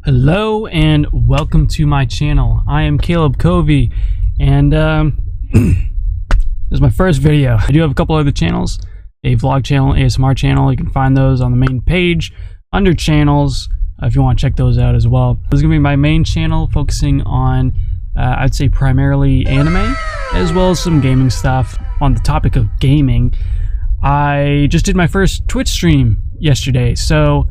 Hello and welcome to my channel. I am Caleb Covey, and this is my first video. I do have a couple other channels, a vlog channel, ASMR channel. You can find those on the main page under channels if you want to check those out as well. This is going to be my main channel, focusing on I'd say primarily anime as well as some gaming stuff. On the topic of gaming, I just did my first Twitch stream yesterday, so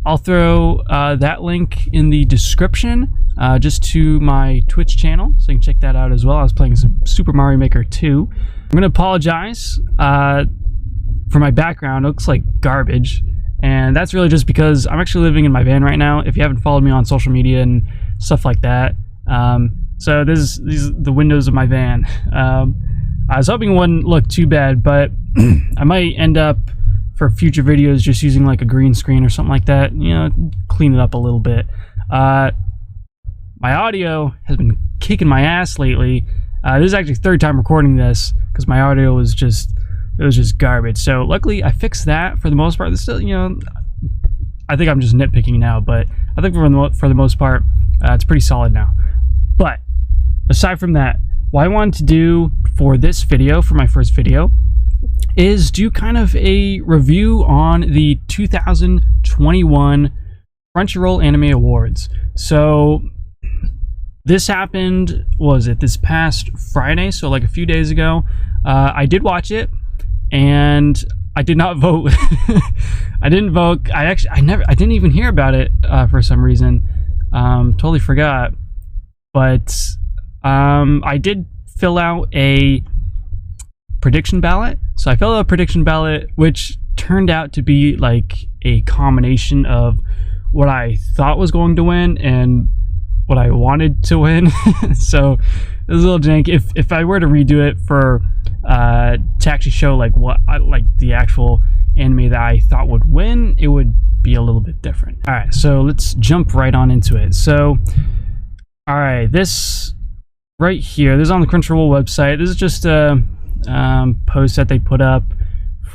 I'll throw that link in the description just to my Twitch channel, so you can check that out as well. I was playing some Super Mario Maker 2. I'm going to apologize for my background. It looks like garbage, and that's really just because I'm actually living in my van right now. If you haven't followed me on social media and stuff like that, so these are the windows of my van. I was hoping it wouldn't look too bad, but I might end up for future videos just using like a green screen or something like that, you know, clean it up a little bit. My audio has been kicking my ass lately. This is actually third time recording this because my audio was just garbage. So luckily I fixed that for the most part. It's still, you know, I think I'm just nitpicking now, but I think for the most part it's pretty solid now. But aside from that, what I wanted to do for this video, for my first video, is do kind of a review on the 2021 Crunchyroll Anime Awards. So this happened, was it this past Friday? So like a few days ago. I did watch it, and I did not vote. I didn't vote. I didn't even hear about it for some reason. Totally forgot. But I did fill out a prediction ballot. So I filled out a prediction ballot, which turned out to be like a combination of what I thought was going to win and what I wanted to win. So it was a little jank. If I were to redo it for to actually show like what the actual anime that I thought would win, it would be a little bit different. All right, so let's jump right on into it. So all right, this right here, this is on the Crunchyroll website. This is just a post that they put up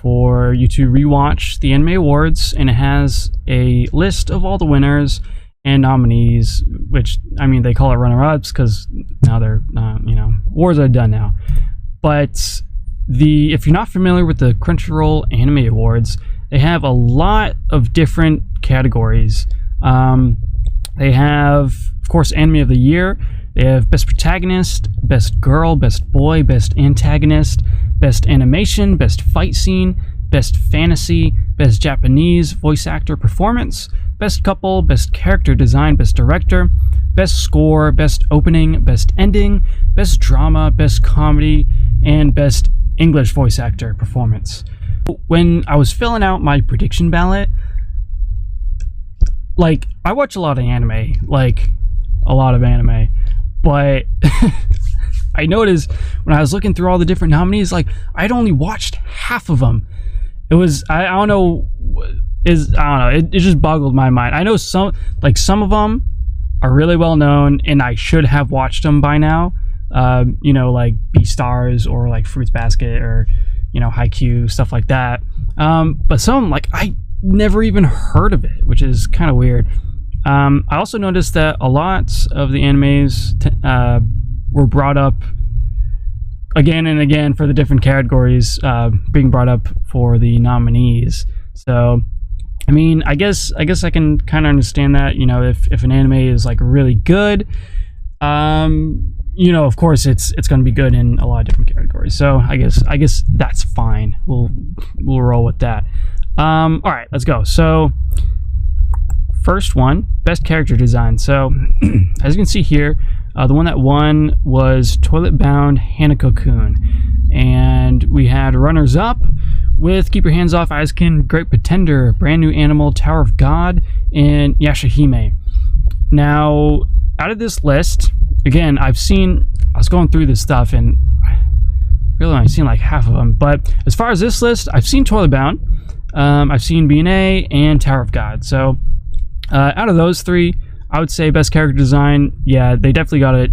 for you to rewatch the Anime Awards, and it has a list of all the winners and nominees, which, I mean, they call it runner-ups because now they're you know, awards are done now. But if you're not familiar with the Crunchyroll Anime Awards, they have a lot of different categories. They have, of course, Anime of the Year. They have Best Protagonist, Best Girl, Best Boy, Best Antagonist, Best Animation, Best Fight Scene, Best Fantasy, Best Japanese Voice Actor Performance, Best Couple, Best Character Design, Best Director, Best Score, Best Opening, Best Ending, Best Drama, Best Comedy, and Best English Voice Actor Performance. When I was filling out my prediction ballot, like, I watch a lot of anime, like a lot of anime, but I noticed when I was looking through all the different nominees, like, I'd only watched half of them. It was, I don't know, it just boggled my mind. I know some of them are really well known, and I should have watched them by now. You know, like Beastars or like Fruits Basket or, you know, Haikyuu, stuff like that. But some, like, I never even heard of it, which is kind of weird. I also noticed that a lot of the animes were brought up again and again for the different categories, being brought up for the nominees. So, I mean, I guess I can kind of understand that, you know, if an anime is like really good, you know, of course it's going to be good in a lot of different categories. So I guess that's fine. We'll roll with that. All right, let's go. So first one, Best Character Design. So as you can see here, the one that won was Toilet Bound Hanako-kun, and we had runners up with Keep Your Hands Off Aizukin, Great Pretender, Brand New Animal, Tower of God, and Yashahime. Now, out of this list, again, I was going through this stuff and really I've seen like half of them, but as far as this list, I've seen Toilet Bound, I've seen B&A, and Tower of God. So out of those three, I would say Best Character Design, yeah, they definitely got it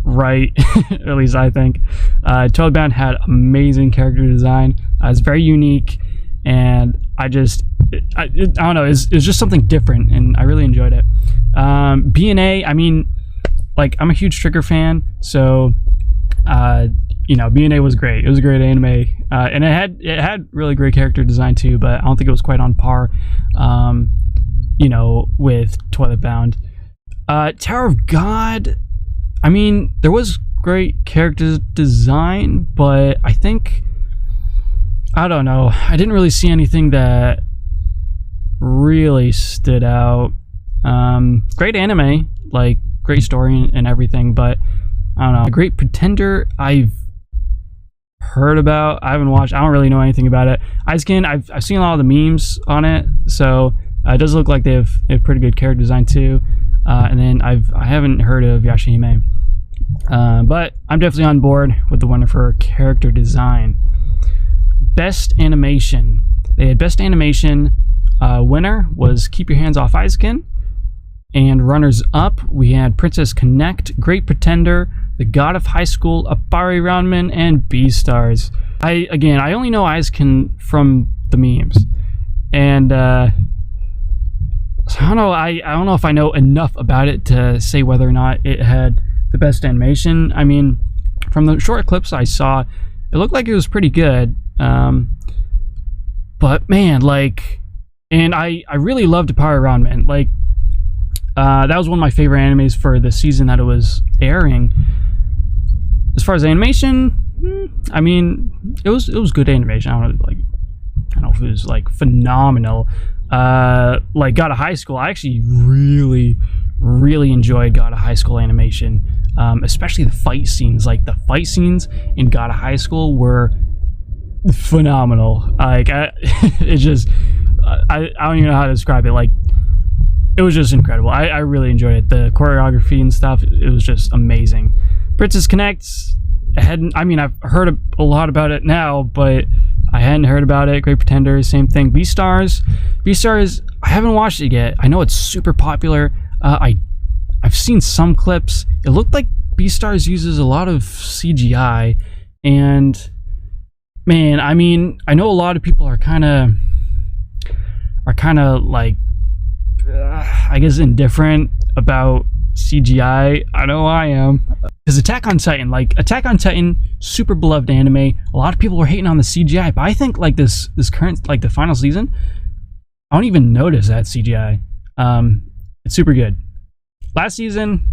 right, at least I think. Toilet Bound had amazing character design. It's very unique, and I don't know, it's just something different, and I really enjoyed it. B&A, I mean, like, I'm a huge Trigger fan, so you know, B&A was great. It was a great anime, and it had really great character design too, but I don't think it was quite on par, you know, with Toilet Bound. Tower of God, I mean, there was great character design, but I think, I don't know, I didn't really see anything that really stood out. Great anime, like, great story and everything, but I don't know. A Great Pretender, I've heard about. I haven't watched. I don't really know anything about it. Icekin, I've seen a lot of the memes on it, so it does look like they have pretty good character design too. And then I haven't heard of Yashahime, but I'm definitely on board with the winner for character design. Best animation. They had best animation. Winner was Keep Your Hands Off Icekin. And runners up, we had Princess Connect, Great Pretender, The God of High School, Abari Roundman, and Beastars. I only know Icekin from the memes, and so I don't know. I don't know if I know enough about it to say whether or not it had the best animation. I mean, from the short clips I saw, it looked like it was pretty good. But man, like, and I really loved Abari Roundman. Like, that was one of my favorite animes for the season that it was airing. As far as animation, I mean, it was good animation. I don't know if it was like phenomenal. Like God of High School, I actually really enjoyed God of High School animation, especially the fight scenes. Like, the fight scenes in God of High School were phenomenal. Like, it's just, I don't even know how to describe it. Like, it was just incredible. I really enjoyed it. The choreography and stuff, it was just amazing. Princess Connect, I've heard a lot about it now, but I hadn't heard about it. Great Pretender, same thing. Beastars, I haven't watched it yet. I know it's super popular. I've seen some clips. It looked like Beastars uses a lot of CGI, and man, I mean, I know a lot of people are kind of like, I guess, indifferent about CGI. I know I am. Because Attack on Titan, super beloved anime. A lot of people were hating on the CGI, but I think like this current, like the final season, I don't even notice that CGI. It's super good. Last season,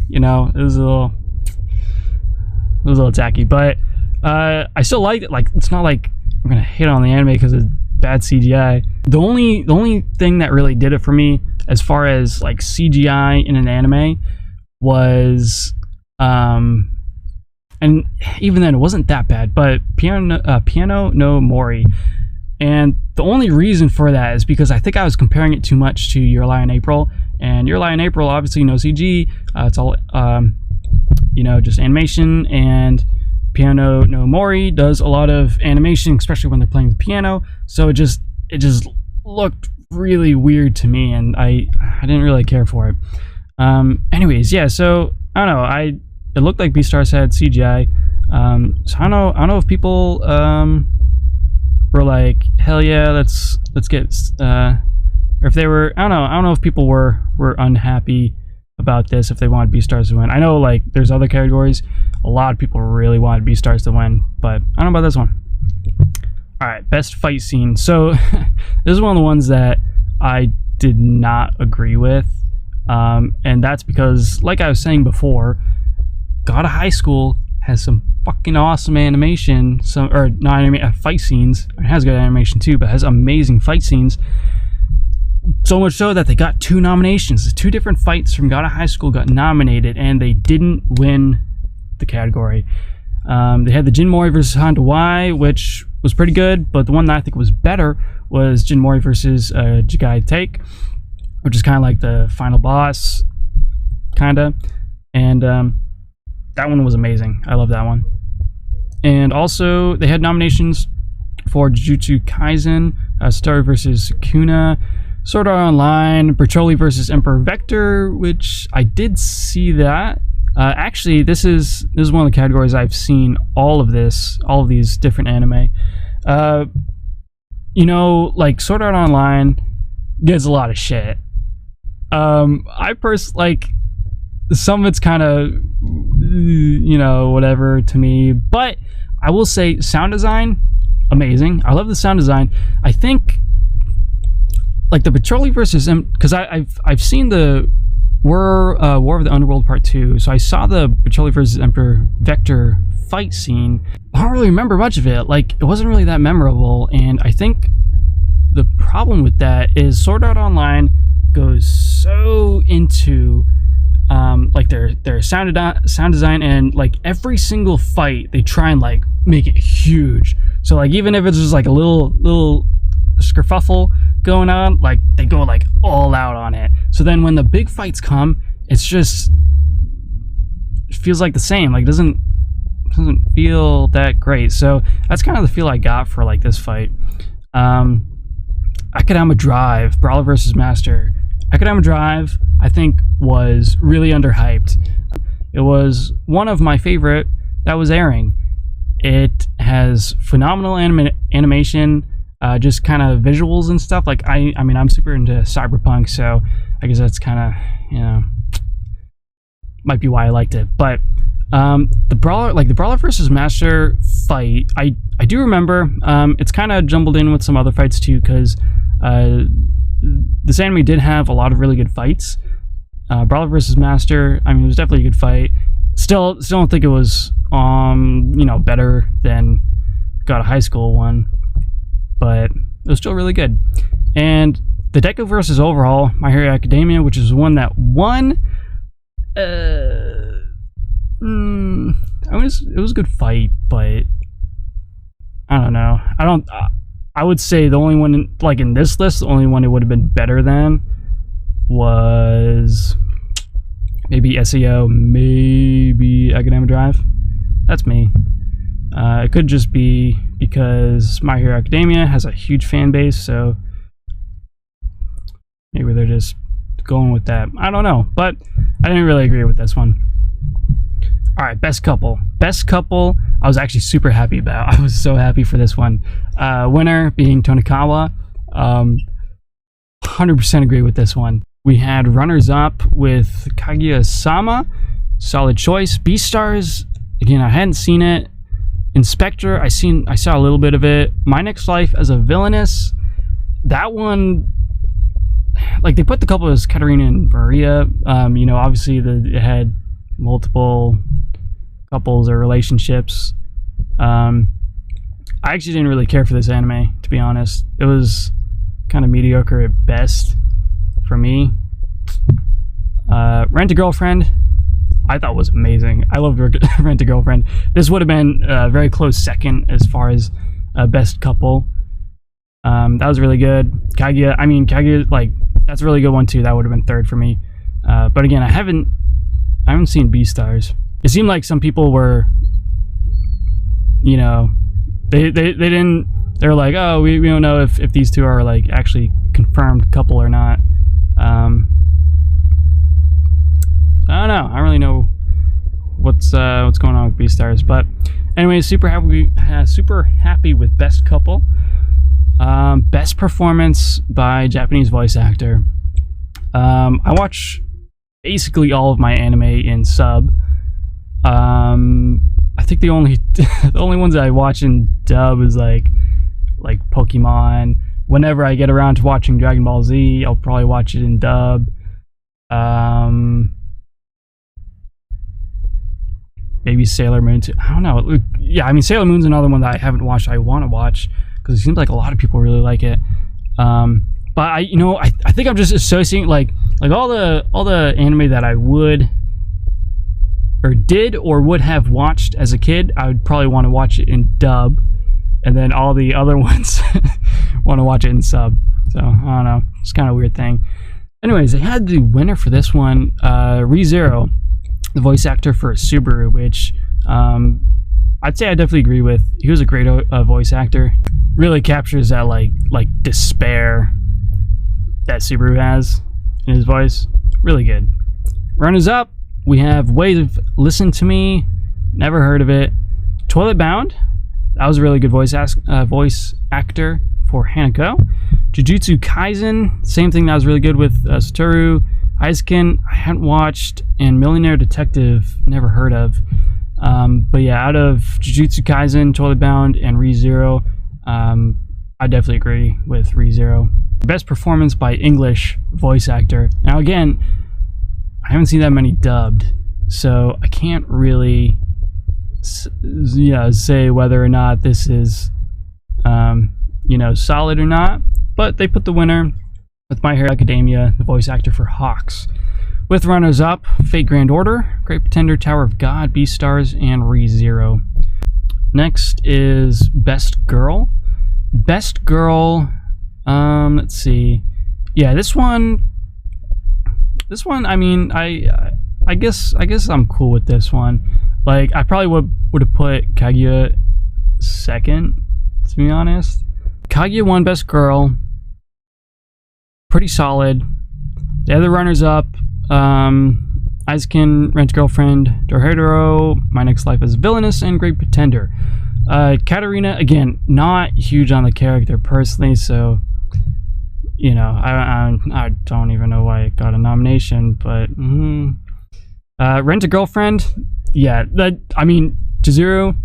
you know, it was a little tacky, but I still liked it. Like, it's not like I'm gonna hate on the anime because of bad CGI. The only thing that really did it for me as far as like CGI in an anime was and even then it wasn't that bad, but Piano no Mori. And the only reason for that is because I think I was comparing it too much to Your Lie in April, and Your Lie in April, obviously no CG, it's all you know, just animation, and Piano no Mori does a lot of animation, especially when they're playing the piano, so it just looked really weird to me, and I didn't really care for it. Anyways, yeah, so I don't know, it looked like Beastars had CGI, so I don't know if people were like, hell yeah, let's get or if they were, I don't know if people were unhappy about this, if they wanted Beastars to win. I know, like, there's other categories a lot of people really wanted Beastars to win, but I don't know about this one. Alright, best fight scene. So this is one of the ones that I did not agree with, and that's because, like I was saying before, God of High School has some fucking awesome animation, fight scenes. It has good animation too, but it has amazing fight scenes. So much so that they got 2 nominations. The 2 different fights from God of High School got nominated, and they didn't win the category. They had the Jin Mori versus Honda Y, which was pretty good, but the one that I think was better was Jin Mori versus Jigai Take, which is kind of like the final boss, kind of. And that one was amazing. I love that one. And also, they had nominations for Jujutsu Kaisen, Story versus Kuna, Sword Art Online, Bertoli versus Emperor Vector, which I did see that. Actually, this is one of the categories I've seen all of these different anime. You know, like, Sword Art Online gets a lot of shit. I like some of it's kind of, you know, whatever to me, but I will say sound design, amazing. I love the sound design. I think like the Patrolli versus because I've seen the War of the Underworld Part 2, so I saw the Patrolli versus Emperor Vector fight scene. I don't really remember much of it. Like, it wasn't really that memorable, and I think the problem with that is Sword Art Online goes so into like their sound design, and like every single fight they try and like make it huge. So like even if it's just like a little skerfuffle going on, like they go like all out on it. So then when the big fights come, it feels like the same. Like doesn't feel that great. So that's kind of the feel I got for like this fight. Akadama Drive, Brawler vs. Master. Akadama Drive, I think, was really underhyped. It was one of my favorite that was airing. It has phenomenal animation, just kind of visuals and stuff. Like I mean, I'm super into cyberpunk, so I guess that's kind of, you know, might be why I liked it. But the Brawler versus Master fight, I do remember. It's kind of jumbled in with some other fights too, because this anime did have a lot of really good fights. Brawler vs. Master, I mean, it was definitely a good fight. Still don't think it was, you know, better than God of High School one, but it was still really good. And the Deku versus Overhaul, My Hero Academia, which is one that won. It was a good fight, but I don't know. I would say the only one, like in this list, the only one it would have been better than was maybe SEO, maybe Academic Drive. That's me. It could just be because My Hero Academia has a huge fan base, so maybe they're just going with that. I don't know, but I didn't really agree with this one. All right, best couple. Best couple, I was actually super happy about. I was so happy for this one. Winner being Tonikawa. 100% agree with this one. We had runners-up with Kaguya-sama. Solid choice. Beastars, again, I hadn't seen it. Inspector, I saw a little bit of it. My Next Life as a Villainess. That one, like, they put the couple as Katarina and Maria. You know, obviously it had multiple couples or relationships. I actually didn't really care for this anime, to be honest. It was kind of mediocre at best for me. Rent-a-Girlfriend, I thought was amazing. I loved Rent-a-Girlfriend. This would have been a very close second as far as best couple. That was really good. Kaguya, like, that's a really good one too. That would have been third for me. But again, I haven't seen Beastars. It seemed like some people were, you know, they didn't. They're like, oh, we don't know if these two are like actually confirmed couple or not. I don't know. I don't really know what's going on with Beastars. But anyway, super happy with best couple. Best performance by Japanese voice actor. I watch basically all of my anime in sub. I think the only ones that I watch in dub is like Pokemon. Whenever I get around to watching Dragon Ball Z, I'll probably watch it in dub. Maybe Sailor Moon too. I don't know. Yeah, I mean, Sailor Moon's another one that I haven't watched. I want to watch because it seems like a lot of people really like it. But I think I'm just associating like all the anime that I would or did or would have watched as a kid. I would probably want to watch it in dub, and then all the other ones want to watch it in sub. So I don't know. It's kind of a weird thing. Anyways, they had the winner for this one, ReZero, the voice actor for Subaru, which I'd say I definitely agree with. He was a great voice actor. Really captures that like despair that Subaru has in his voice. Really good. Runners up, we have Wave, Listen to Me, never heard of it. Toilet Bound, that was a really good voice actor for Hanako. Jujutsu Kaisen, same thing, that was really good with Satoru Aizken, I hadn't watched, and Millionaire Detective, never heard of. But yeah, out of Jujutsu Kaisen, Totally Bound, and Re:Zero, I definitely agree with Re:Zero. Best performance by English voice actor. Now again, I haven't seen that many dubbed, so I can't really say whether or not this is solid or not. But they put the winner with My Hero Academia, the voice actor for Hawks. With runners-up, Fate Grand Order, Great Pretender, Tower of God, Beastars, and Re:Zero. Next is Best Girl. Best Girl, let's see. Yeah, this one, I mean, I guess I'm cool with this one. Like, I probably would have put Kaguya second, to be honest. Kaguya won Best Girl. Pretty solid. The other runners-up, Aizken, Rent-A-Girlfriend, Dorohedoro, My Next Life as Villainous, and Great Pretender. Katarina, again, not huge on the character personally, so I don't even know why it got a nomination, but Rent-A-Girlfriend, yeah, Chizuru,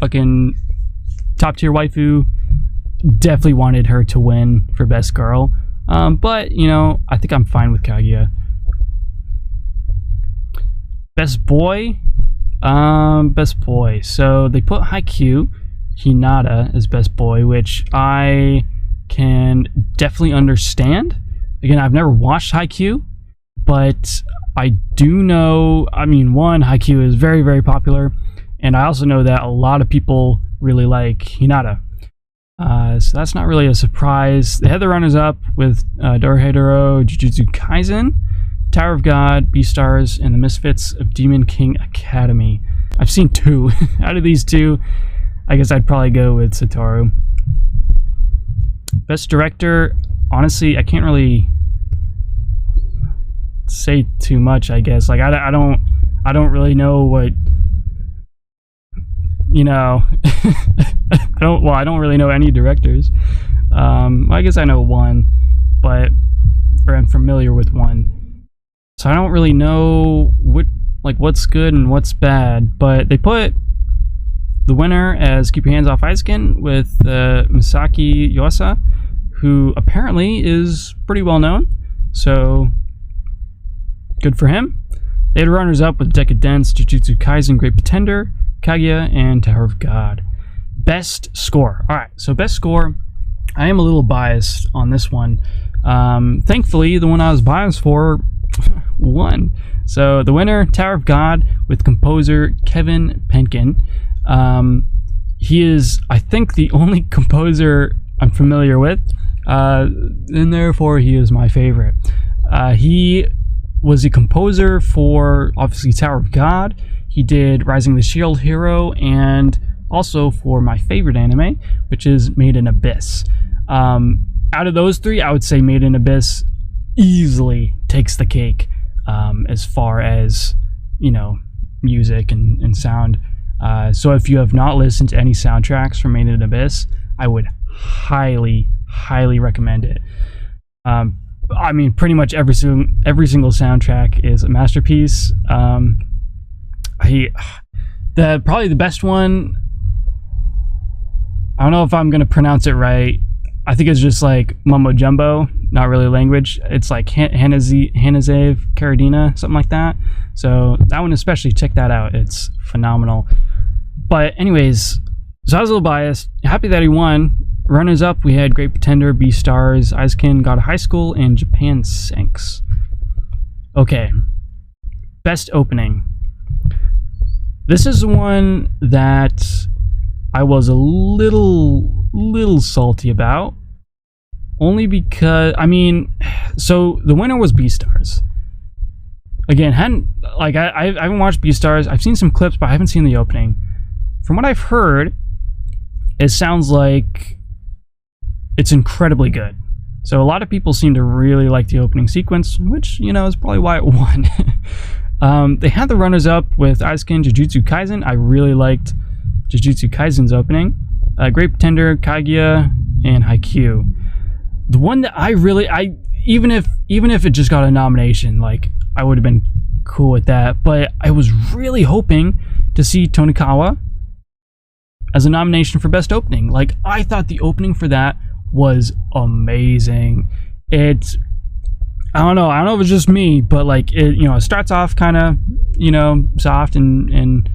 fucking top tier waifu, definitely wanted her to win for Best Girl, but I think I'm fine with Kaguya. Best Boy, so they put Haikyuu Hinata as Best Boy, which I can definitely understand. Again, I've never watched Haikyuu, but I do know, one, Haikyuu is very, very popular, and I also know that a lot of people really like Hinata. So that's not really a surprise. They had the runners-up with Dorohedoro, Jujutsu Kaisen, Tower of God, Beastars, and the Misfits of Demon King Academy. I've seen two. Out of these two, I guess I'd probably go with Satoru. Best Director, honestly, I can't really say too much, I guess. Like, I don't really know what, I don't really know any directors. I guess I know one, or I'm familiar with one. So I don't really know what's good and what's bad, but they put the winner as Keep Your Hands Off Aizken with Misaki Yuasa, who apparently is pretty well known, so good for him. They had runners up with Decadence, Jujutsu Kaisen, Great Pretender, Kaguya, and Tower of God. Best Score. Alright, so Best Score, I am a little biased on this one. Thankfully, the one I was biased for won. So the winner, Tower of God, with composer Kevin Penkin. He is, I think, the only composer I'm familiar with, and therefore he is my favorite. He was the composer for, obviously, Tower of God. He did Rising the Shield Hero, and also for my favorite anime, which is Made in Abyss. Out of those three, I would say Made in Abyss easily takes the cake as far as, music and sound. So if you have not listened to any soundtracks from Made in Abyss, I would highly, highly recommend it. Pretty much every single soundtrack is a masterpiece. Probably the best one, I don't know if I'm going to pronounce it right. I think it's just like mumbo jumbo, not really language. It's like Hanazev Karadina, something like that. So that one especially, check that out. It's phenomenal. But anyways, so I was a little biased. Happy that he won. Runners up, we had Great Pretender, Beastars, Aizken, God of High School, and Japan Sinks. Okay. Best opening. This is the one that I was a little salty about. Only because, so the winner was Beastars. Again, I haven't watched Beastars. I've seen some clips, but I haven't seen the opening. From what I've heard, it sounds like it's incredibly good. So a lot of people seem to really like the opening sequence, which, is probably why it won. They had the runners-up with Aizken, Jujutsu Kaisen. I really liked Jujutsu Kaisen's opening. Great Pretender, Kaguya, and Haikyuu. The one that even if it just got a nomination, like, I would have been cool with that. But I was really hoping to see Tonikawa as a nomination for best opening. Like, I thought the opening for that was amazing. I don't know if it's just me, but like, it starts off kind of, soft and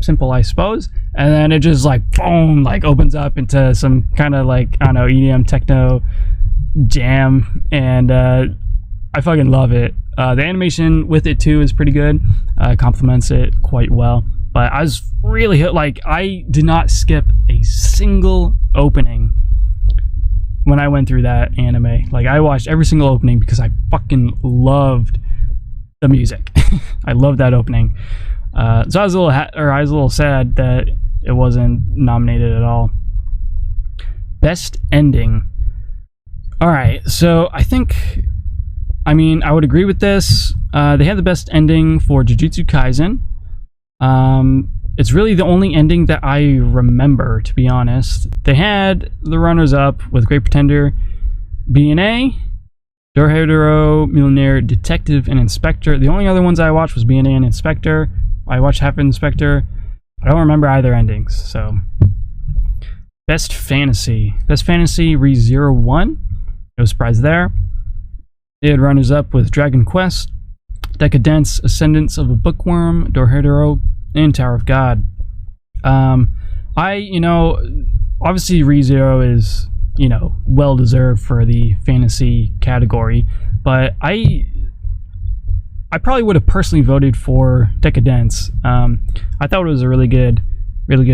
simple, I suppose, and then it just like boom, like opens up into some kind of like, I don't know, EDM techno jam, and I fucking love it. The animation with it too is pretty good, complements it quite well. But I was really like, I did not skip a single opening when I went through that anime. Like, I watched every single opening because I fucking loved the music. I loved that opening. So I was a little sad that it wasn't nominated at all. Best ending. All right, so I would agree with this. They had the best ending for Jujutsu Kaisen. It's really the only ending that I remember, to be honest. They had the runners-up with Great Pretender, BNA, Dorohedoro, Millionaire, Detective, and Inspector. The only other ones I watched was BNA and Inspector. I watched half of Inspector. I don't remember either endings, so. Best Fantasy. Best Fantasy, Re:Zero: No surprise there. They had runners-up with Dragon Quest, Decadence, Ascendance of a Bookworm, Dorohedoro, and Tower of God. Obviously Re:Zero is, well deserved for the fantasy category, but I probably would have personally voted for Decadence. I thought it was a really good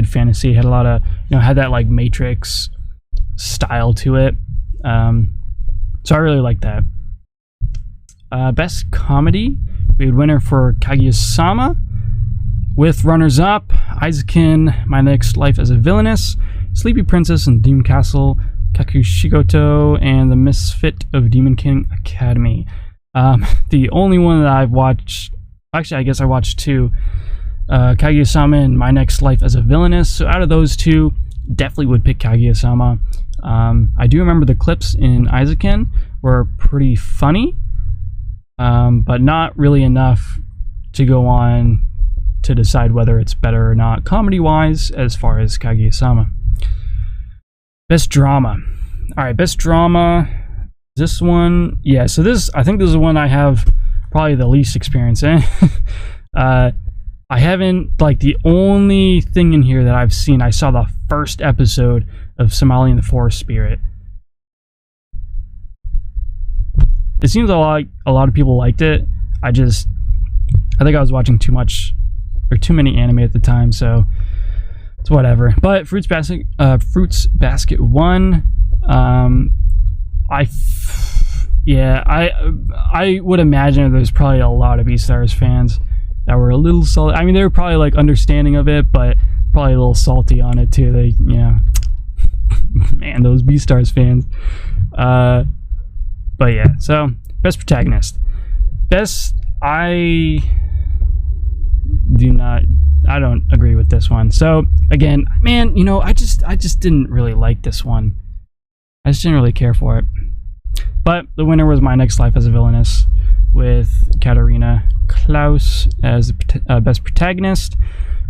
fantasy. It had a lot of, had that like Matrix style to it. So I really like that. Best Comedy, we had winner for Kaguya-sama, with runners-up Aizukin, My Next Life as a Villainess, Sleepy Princess and Demon Castle, Kakushigoto, and The Misfit of Demon King Academy. The only one that I've watched, actually I guess I watched two, Kaguya-sama and My Next Life as a Villainess. So out of those two, definitely would pick Kaguya-sama. I do remember the clips in Aizukin were pretty funny, but not really enough to go on to decide whether it's better or not comedy-wise as far as Kaguya-sama. Best Drama. Alright, Best Drama. This one, yeah, so I think this is one I have probably the least experience in. I haven't, like, the only thing in here that I've seen, I saw the first episode of Somali and the Forest Spirit. It seems a lot of people liked it. I think I was watching too many anime at the time, so it's whatever. But Fruits Basket 1, I would imagine there's probably a lot of Beastars fans that were a little salty. I mean, they were probably like understanding of it, but probably a little salty on it too. They, man, those Beastars fans. But yeah, so Best Protagonist. I don't agree with this one. So again, man, I just didn't really like this one. I just didn't really care for it. But the winner was My Next Life as a Villainess, with Katarina Klaus as the best protagonist.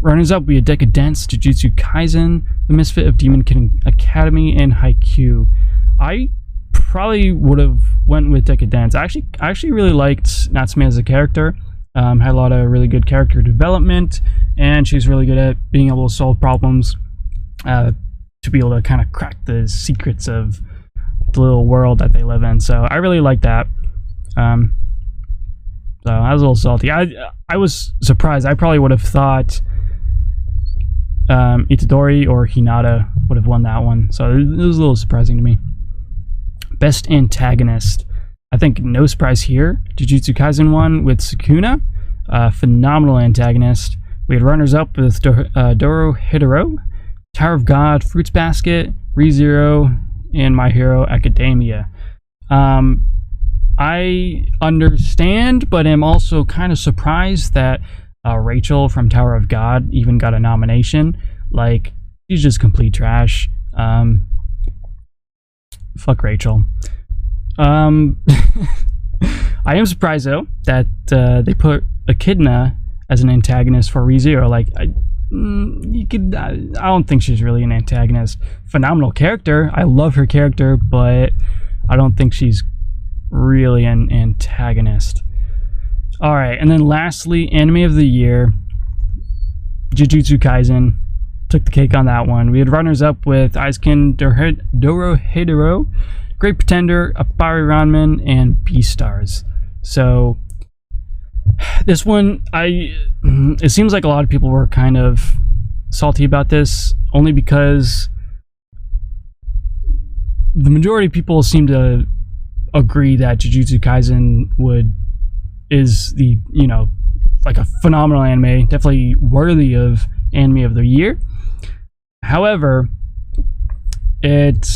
Runners up, we had Decadence, Jujutsu Kaisen, The Misfit of Demon King Academy, and Haikyuu. I probably would have went with Decadence. I actually really liked Natsume as a character. Had a lot of really good character development, and she's really good at being able to solve problems, to be able to kind of crack the secrets of the little world that they live in. So I really like that. So I was a little salty. I was surprised. I probably would have thought Itadori or Hinata would have won that one. So it was a little surprising to me. Best Antagonist. I think no surprise here. Jujutsu Kaisen won with Sukuna. Phenomenal antagonist. We had runners-up with Dorohedoro, Tower of God, Fruits Basket, Re:Zero, and My Hero Academia. I understand, but am also kind of surprised that Rachel from Tower of God even got a nomination. Like, she's just complete trash. Fuck Rachel. I am surprised though that they put Echidna as an antagonist for ReZero. Like, I don't think she's really an antagonist. Phenomenal character. I love her character, but I don't think she's really an antagonist. All right, and then lastly, anime of the year, Jujutsu Kaisen took the cake on that one. We had runners up with Aizken Dorohedoro, Great Pretender, Appare Ranman, and Beastars. So this one, it seems like a lot of people were kind of salty about this, only because the majority of people seem to agree that Jujutsu Kaisen is the, you know, like a phenomenal anime, definitely worthy of anime of the year. However, it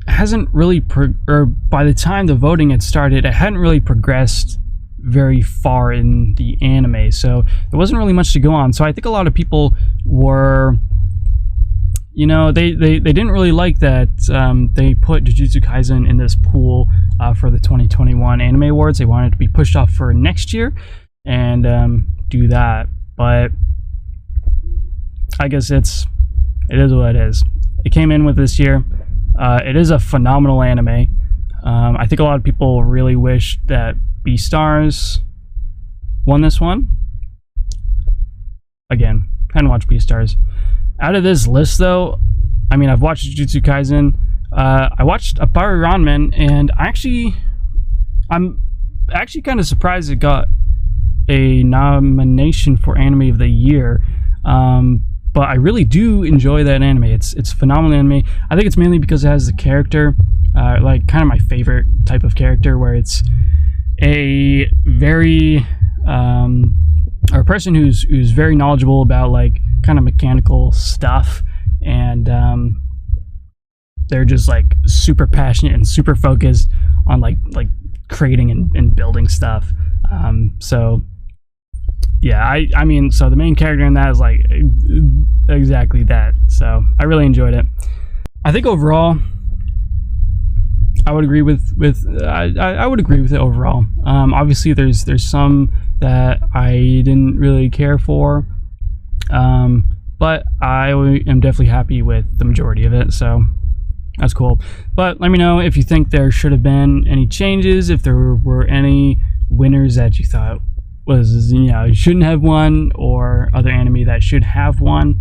hasn't really by the time the voting had started, it hadn't really progressed very far in the anime, so there wasn't really much to go on. So I think a lot of people were, you know, they didn't really like that they put Jujutsu Kaisen in this pool for the 2021 Anime Awards. They wanted it to be pushed off for next year and do that, but I guess it is what it is. It came in with this year. It is a phenomenal anime. I think a lot of people really wish that Beastars won this one. Again, hadn't watched Beastars. Out of this list, though, I mean, I've watched Jujutsu Kaisen. I watched Appare Ranman, and I'm actually kind of surprised it got a nomination for Anime of the Year. But I really do enjoy that anime. It's phenomenal anime. I think it's mainly because it has the character, like kind of my favorite type of character, where it's a very or a person who's very knowledgeable about like kind of mechanical stuff, and they're just like super passionate and super focused on like creating and building stuff. So yeah, I mean, so the main character in that is like exactly that. So I really enjoyed it. I think overall, I would agree with I would agree with it overall. Obviously, there's some that I didn't really care for, but I am definitely happy with the majority of it. So that's cool. But let me know if you think there should have been any changes, if there were any winners that you thought was, you know, shouldn't have won, or other anime that should have won.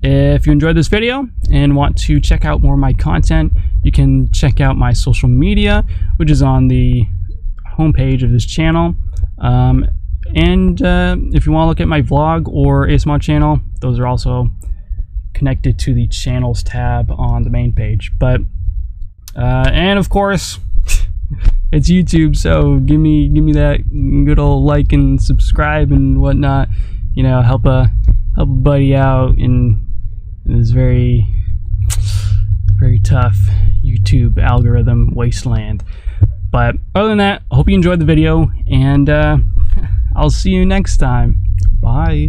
If you enjoyed this video and want to check out more of my content, you can check out my social media, which is on the homepage of this channel. And if you want to look at my vlog or ASMR channel, those are also connected to the channels tab on the main page. But and of course, it's YouTube, so give me that good old like and subscribe and whatnot. You know, help a buddy out in this very tough YouTube algorithm wasteland. But other than that, I hope you enjoyed the video, and I'll see you next time. Bye.